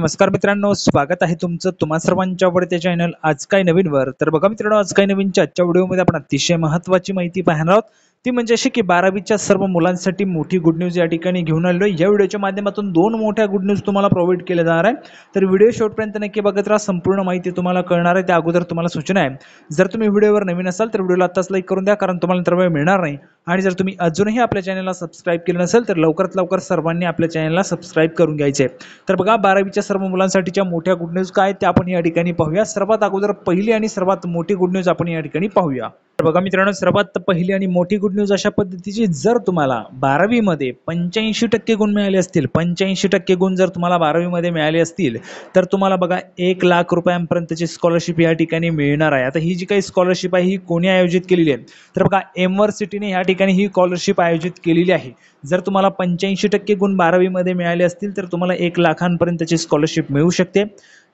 नमस्कार मित्रांनो, स्वागत आहे तुमचं तुम्हा सर्वांच्या आवडत्या चॅनल आज काय नवीन वर। तर बघा मित्रांनो, आज काय नवीनच्या आजच्या व्हिडिओमध्ये आपण अतिशय महत्त्वाची माहिती पाहणार आहोत। ती म्हणजे अशी की 12वीच्या सर्व मुलांसाठी मोठी गुड न्यूज या ठिकाणी घेऊन आलेलो आहे। या व्हिडिओच्या माध्यमातून दोन मोठ्या गुड न्यूज तुम्हाला प्रोव्हाइड केल्या जाणार आहे। तर व्हिडिओ शेवटपर्यंत नक्की बघत राहा, संपूर्ण माहिती तुम्हाला कळणार आहे। त्या अगोदर तुम्हाला सूचना आहे, जर तुम्ही व्हिडिओवर नवीन असाल तर व्हिडिओला आताच लाईक करून द्या, कारण तुम्हाला तर वेळ मिळणार नाही। आणि जर तुम्ही अजूनही आपल्या चॅनलला सबस्क्राइब केलं नसेल तर लवकरात लवकर सर्वांनी आपल्या चॅनलला सबस्क्राइब करून घ्यायचे। तर बघा, 12वीच्या सर्व मुलांसाठीच्या मोठ्या गुड न्यूज काय ते आपण या ठिकाणी पाहूया। सर्वात अगोदर पहिली आणि सर्वात मोठी गुड न्यूज आपण या ठिकाणी पाहूया। तर बघा मित्रांनो, सर्वात पहिली आणि मोठी गुड न्यूज अशा पद्धतीची, जर तुम्हाला 12वी मध्ये 85% गुण मिळाले असतील, 85% गुण जर तुम्हाला 12वी मध्ये मिळाले असतील तर तुम्हाला बघा 1 लाख रुपयांपर्यंतची स्कॉलरशिप या ठिकाणी मिळणार आहे। आता ही जी काही स्कॉलरशिप आहे ही कोणी आयोजित केलेली आहे, तर बघा युनिव्हर्सिटीने या ठिकाणी ही स्कॉलरशिप आयोजित केलेली आहे। जर तुम्हाला 85% गुण 12वी मध्ये मिळाले असतील तर तुम्हाला 1 लाखांपर्यंतची स्कॉलरशिप मिळू शकते।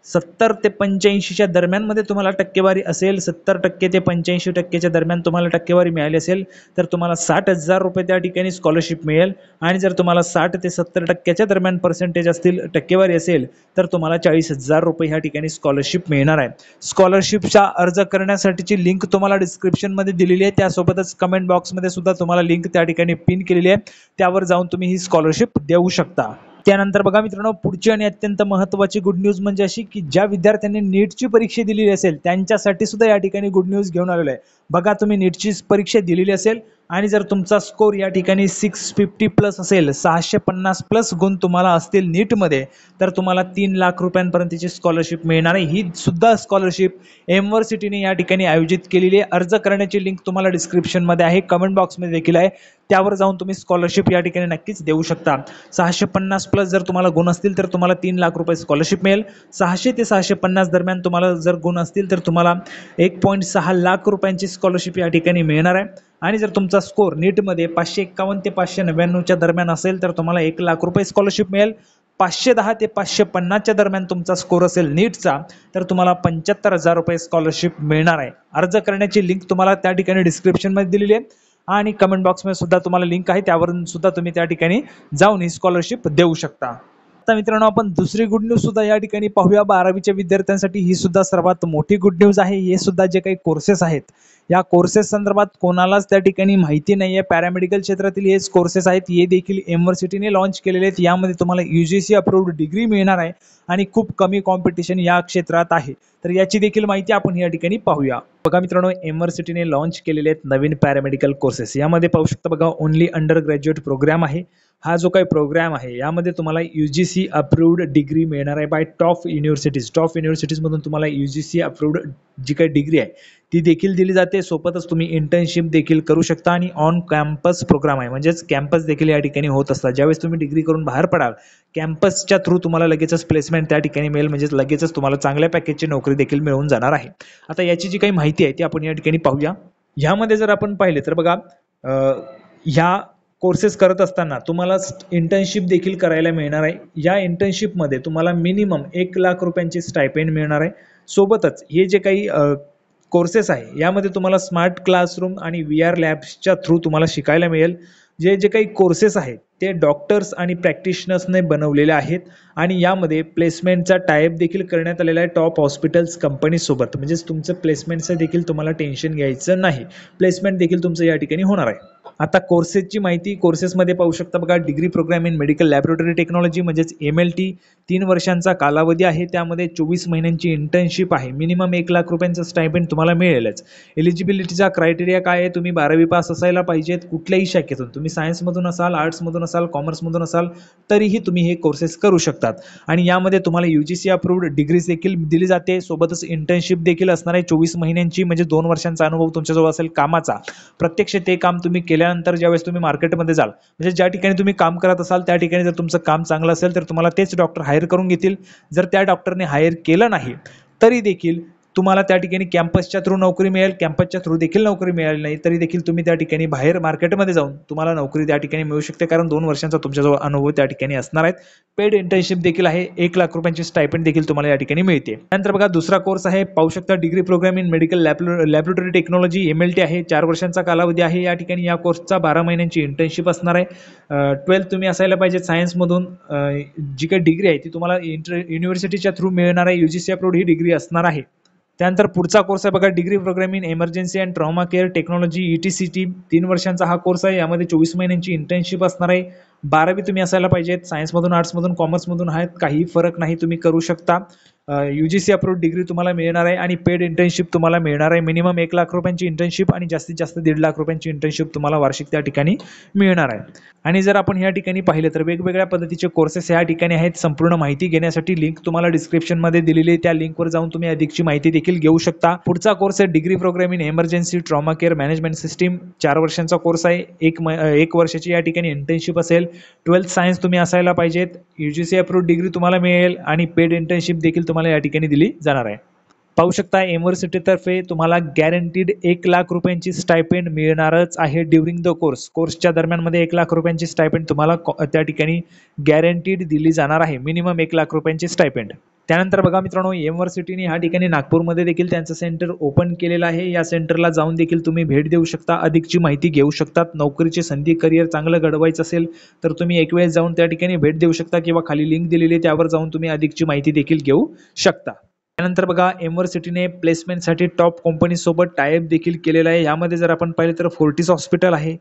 70 ते 85च्या दरम्यान मध्ये तुम्हाला टक्केवारी असेल, 70% ते 85% दरम्यान तुम्हाला टक्केवारी मिळाली असेल तर तुम्हाला 60,000 रुपये त्या ठिकाणी स्कॉलरशिप मिळेल। आणि जर तुम्हाला 60 ते 70% दरम्यान पर्सेंटेज असतील, टक्केवारी असेल तर तुम्हाला 40,000 रुपये ह्या ठिकाणी स्कॉलरशिप मिळणार आहे। स्कॉलरशिपचा अर्ज करण्यासाठीची लिंक तुम्हाला डिस्क्रिप्शन मध्ये दिलेली आहे, त्यासोबतच कमेंट बॉक्समध्ये सुद्धा तुम्हाला लिंक त्या ठिकाणी पिन केलेली आहे, त्यावर जाऊन तुम्ही ही स्कॉलरशिप देऊ शकता। त्यानंतर बघा मित्रांनो, पुढची आणि अत्यंत महत्त्वाची गुड न्यूज म्हणजे अशी की ज्या विद्यार्थ्यांनी नीटची परीक्षा दिलेली असेल त्यांच्यासाठी सुद्धा या ठिकाणी गुड न्यूज घेऊन आलेलो आहे। बघा, तुम्ही नीटची परीक्षा दिलेली असेल आणि जर तुमचा स्कोर या ठिकाणी 650 प्लस असेल, 650 प्लस गुण तुम्हाला असतील नीटमध्ये, तर तुम्हाला 3 लाख रुपयांपर्यंतची स्कॉलरशिप मिळणार आहे। ही सुद्धा स्कॉलरशिप युनिव्हर्सिटीने या ठिकाणी आयोजित केलेली आहे। अर्ज करण्याची लिंक तुम्हाला डिस्क्रिप्शनमध्ये आहे, कमेंट बॉक्समध्ये देखील आहे, त्यावर जाऊन तुम्ही स्कॉलरशिप या ठिकाणी नक्कीच देऊ शकता। 650 प्लस जर तुम्हाला गुण असतील तर तुम्हाला 3 लाख रुपये स्कॉलरशिप मिळेल। 600 ते 650 दरम्यान तुम्हाला जर गुण असतील तर तुम्हाला 1.6 लाख रुपयांची स्कॉलरशिप या ठिकाणी मिळणार आहे। आणि जर तुमचा स्कोर नीटमध्ये 551 ते 599च्या दरम्यान असेल तर तुम्हाला 1 लाख रुपये स्कॉलरशिप मिळेल। 510 ते 550च्या दरम्यान तुमचा स्कोर असेल नीटचा तर तुम्हाला 75,000 रुपये स्कॉलरशिप मिळणार आहे। अर्ज करण्याची लिंक तुम्हाला त्या ठिकाणी डिस्क्रिप्शनमध्ये दिलेली आहे आणि कमेंट बॉक्समध्ये सुद्धा तुम्हाला लिंक आहे, त्यावरून सुद्धा तुम्ही त्या ठिकाणी जाऊन ही स्कॉलरशिप देऊ शकता। आता मित्रांनो, आपण दुसरी गुड न्यूज सुद्धा या ठिकाणी पाहूया। 12वीच्या विद्यार्थ्यांसाठी ही सुद्धा सर्वात मोठी गुड न्यूज आहे। हे सुद्धा जे काही कोर्सेस आहेत, या कोर्सेस संदर्भात कोणालाच त्या ठिकाणी माहिती नाही आहे। पॅरामेडिकल क्षेत्रातील हे कोर्सेस आहेत, हे देखील युनिव्हर्सिटीने लॉन्च केलेले आहेत। यामध्ये तुम्हाला UGC अप्रूव्ड डिग्री मिळणार आहे आणि खूप कमी कॉम्पिटिशन या क्षेत्रात आहे। तर याची देखील माहिती आपण या ठिकाणी पाहूया। बघा मित्रांनो, युनिव्हर्सिटीने लॉन्च केलेले आहेत नवीन पॅरामेडिकल कोर्सेस। यामध्ये पाहू शकता बघा, ओनली अंडर ग्रॅज्युएट प्रोग्राम आहे। हा जो काही प्रोग्राम आहे यामध्ये तुम्हाला UGC अप्रूव्ड डिग्री मिळणार आहे बाय टॉप युनिव्हर्सिटीज। टॉप युनिव्हर्सिटीजमधून तुम्हाला UGC अप्रूव्ड जी काही डिग्री आहे ती देखील दिली जाते। सोबतच तुम्ही इंटर्नशिप देखील करू शकता आणि ऑन कॅम्पस प्रोग्राम आहे, म्हणजेच कॅम्पस देखील या ठिकाणी होत असतात। ज्यावेळेस तुम्ही डिग्री करून बाहेर पडाल, कॅम्पसच्या थ्रू तुम्हाला लगेचच प्लेसमेंट त्या ठिकाणी मिळेल, म्हणजेच लगेचच तुम्हाला चांगल्या पॅकेजची नोकरी देखील मिळून जाणार आहे। आता याची जी काही माहिती आहे ती आपण या ठिकाणी पाहूया। ह्यामध्ये जर आपण पाहिले तर बघा, ह्या कोर्सेस करत असताना तुम्हाला इंटर्नशिप देखील करायला मिळणार आहे। या इंटर्नशिपमध्ये तुम्हाला मिनिमम 1 लाख रुपयांची स्टायपेंड मिळणार आहे। सोबतच हे जे काही कोर्सेस आहे यामध्ये तुम्हाला स्मार्ट क्लासरूम आणि VR लॅब्सच्या थ्रू तुम्हाला शिकायला मिळेल। जे जे काही कोर्सेस आहेत ते डॉक्टर्स आणि प्रॅक्टिशनर्सने बनवलेले आहेत आणि यामध्ये प्लेसमेंटचा टायअप देखील करण्यात आलेला आहे टॉप हॉस्पिटल्स कंपनीसोबत, म्हणजेच तुमचं प्लेसमेंटचं देखील तुम्हाला टेन्शन घ्यायचं नाही, प्लेसमेंट देखील तुमचं या ठिकाणी होणार आहे। आता कोर्सेसची माहिती, कोर्सेसमध्ये पाहू शकता बघा, degree programme in medical laboratory technology म्हणजेच MLT, 3 वर्षांचा कालावधी आहे। त्यामध्ये 24 महिन्यांची इंटर्नशिप आहे। मिनिमम 1 लाख रुपयांचं स्टायपेंड तुम्हाला मिळेलच। एलिजिबिलिटीचा क्रायटेरिया काय आहे, तुम्ही 12वी पास असायला पाहिजेत कुठल्याही शाखेतून, तुम्ही सायन्समधून असाल, आर्ट्समधून असाल, कॉमर्समधून असाल तरीही तुम्ही हे कोर्सेस करू शकतात। आणि यामध्ये तुम्हाला UGC अप्रूव्ड डिग्रीज देखील दिली जाते। सोबतच इंटर्नशिप देखील असणार आहे 24 महिन्यांची, म्हणजे 2 वर्षांचा अनुभव तुमच्याजवळ असेल कामाचा। प्रत्यक्ष ते काम तुम्ही केल्यानंतर ज्यावेळेस तुम्ही मार्केटमध्ये जाल, म्हणजे ज्या ठिकाणी तुम्ही काम करत असाल त्या ठिकाणी जर तुमचं काम चांगलं असेल तर तुम्हाला तेच डॉक्टर हायर करून घेतील। जर त्या डॉक्टरने हायर केलं नाही तरी देखील तुम्हाला त्या ठिकाणी कॅम्पसच्या थ्रू नोकरी मिळेल, कॅम्पसच्या थ्रू देखील नोकरी मिळाली नाही तरी देखील तुम्ही त्या ठिकाणी बाहेर मार्केटमध्ये जाऊन तुम्हाला नोकरी त्या ठिकाणी मिळू शकते, कारण 2 वर्षांचा तुमच्याजवळ अनुभव त्या ठिकाणी असणार आहेत. पेड इंटर्नशिप देखील आहे, 1 लाख रुपयांची स्टायपेंड देखील तुम्हाला या ठिकाणी मिळते. त्यानंतर बघा दुसरा कोर्स आहे, पाहू शकता degree programme in medical laboratory technology MLT आहे. 4 वर्षांचा कालावधी आहे. या ठिकाणी या कोर्सचा 12 महिन्यांची इंटर्नशिप असणार आहे. 12th तुम्ही असायला पाहिजे सायन्समधून. जी काही डिग्री आहे ती तुम्हाला युनिव्हर्सिटीच्या थ्रू मिळणार आहे. UGC अप्रूव्ड ही डिग्री असणार आहे. त्यानंतर पुढचा कोर्स आहे बघा, degree programme in emergency and trauma care technology ETCT. 3 वर्षांचा हा कोर्स आहे. यामध्ये 24 महिन्यांची इंटर्नशिप असणार आहे. 12वी तुम्ही असायला पाहिजेत. सायन्समधून, आर्ट्समधून, कॉमर्समधून आहेत, काही फरक नाही, तुम्ही करू शकता. UGC अप्रूव्ड डिग्री तुम्हाला मिळणार आहे आणि पेड इंटर्नशिप तुम्हाला मिळणार आहे. मिनिमम 1 लाख रुपयांची इंटर्नशिप आणि जास्तीत जास्त 1.5 लाख रुपयांची इंटर्नशिप तुम्हाला वार्षिक त्या ठिकाणी मिळणार आहे. आणि जर आपण या ठिकाणी पाहिलं तर वेगवेगळ्या पद्धतीचे कोर्सेस या ठिकाणी आहेत. संपूर्ण माहिती घेण्यासाठी लिंक तुम्हाला डिस्क्रिप्शनमध्ये दिलेली आहे. त्या लिंकवर जाऊन तुम्ही अधिकची माहिती देखील घेऊ शकता. पुढचा कोर्स आहे degree programme in emergency trauma care management system. 4 वर्षांचा कोर्स आहे. 1 वर्षाची या ठिकाणी इंटर्नशिप असेल. 12th सायन्स तुम्ही असायला पाहिजेत. UGC अप्रूव्ड डिग्री तुम्हाला मिळेल आणि पेड इंटर्नशिप देखील तुम्हाला या ठिकाणी दिली जाणार आहे. पाहू शकता युनिव्हर्सिटीतर्फे तुम्हाला गॅरंटीड 1 लाख रुपयांची स्टायपेंड मिळणारच आहे ड्युरिंग द कोर्स. कोर्सच्या दरम्यानमध्ये 1 लाख रुपयांची स्टायपेंड तुम्हाला त्या ठिकाणी गॅरंटीड दिली जाणार आहे. मिनिमम 1 लाख रुपयांची स्टायपेंड. त्यानंतर बघा मित्रांनो, युनिव्हर्सिटीने ह्या ठिकाणी नागपूरमध्ये देखील त्यांचं सेंटर ओपन केलेलं आहे. या सेंटरला जाऊन देखील तुम्ही भेट देऊ शकता, अधिकची माहिती घेऊ शकतात. नोकरीची संधी, करिअर चांगलं घडवायचं असेल तर तुम्ही एक वेळेस जाऊन त्या ठिकाणी भेट देऊ शकता किंवा खाली लिंक दिलेली आहे त्यावर जाऊन तुम्ही अधिकची माहिती देखील घेऊ शकता. त्यानंतर बघा, युनिव्हर्सिटीने प्लेसमेंटसाठी टॉप कंपनीसोबत टायअप देखील केलेला आहे. यामध्ये जर आपण पाहिलं तर फोर्टिस हॉस्पिटल आहे,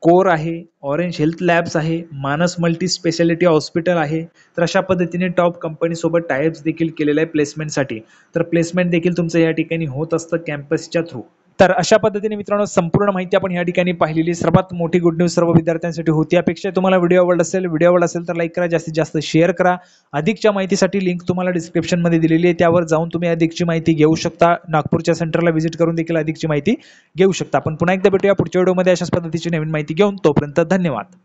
कोर आहे, ऑरेंज हेल्थ लॅब्स आहे, मानस मल्टी स्पेशालिटी हॉस्पिटल आहे. तर अशा पद्धतीने टॉप कंपनीसोबत टायअप्स देखील केलेलं आहे प्लेसमेंटसाठी. तर प्लेसमेंट देखील तुमचं या ठिकाणी होत असतं कॅम्पसच्या थ्रू. तर अशा पद्धतीने मित्रांनो संपूर्ण माहिती आपण या ठिकाणी पाहिलेली. सर्वात मोठी गुड न्यूज सर्व विद्यार्थ्यांसाठी होती. यापेक्षा तुम्हाला व्हिडिओ आवडला असेल तर लाईक करा, जास्तीत जास्त शेअर करा. अधिकच्या माहितीसाठी लिंक तुम्हाला डिस्क्रिप्शनमध्ये दिलेली आहे, त्यावर जाऊन तुम्ही अधिकची माहिती घेऊ शकता. नागपूरच्या सेंटरला व्हिजिट करून देखील अधिकची माहिती घेऊ शकता. आपण पुन्हा एकदा भेटूया पुढच्या व्हिडिओमध्ये अशाच पद्धतीची नवीन माहिती घेऊन. तोपर्यंत धन्यवाद.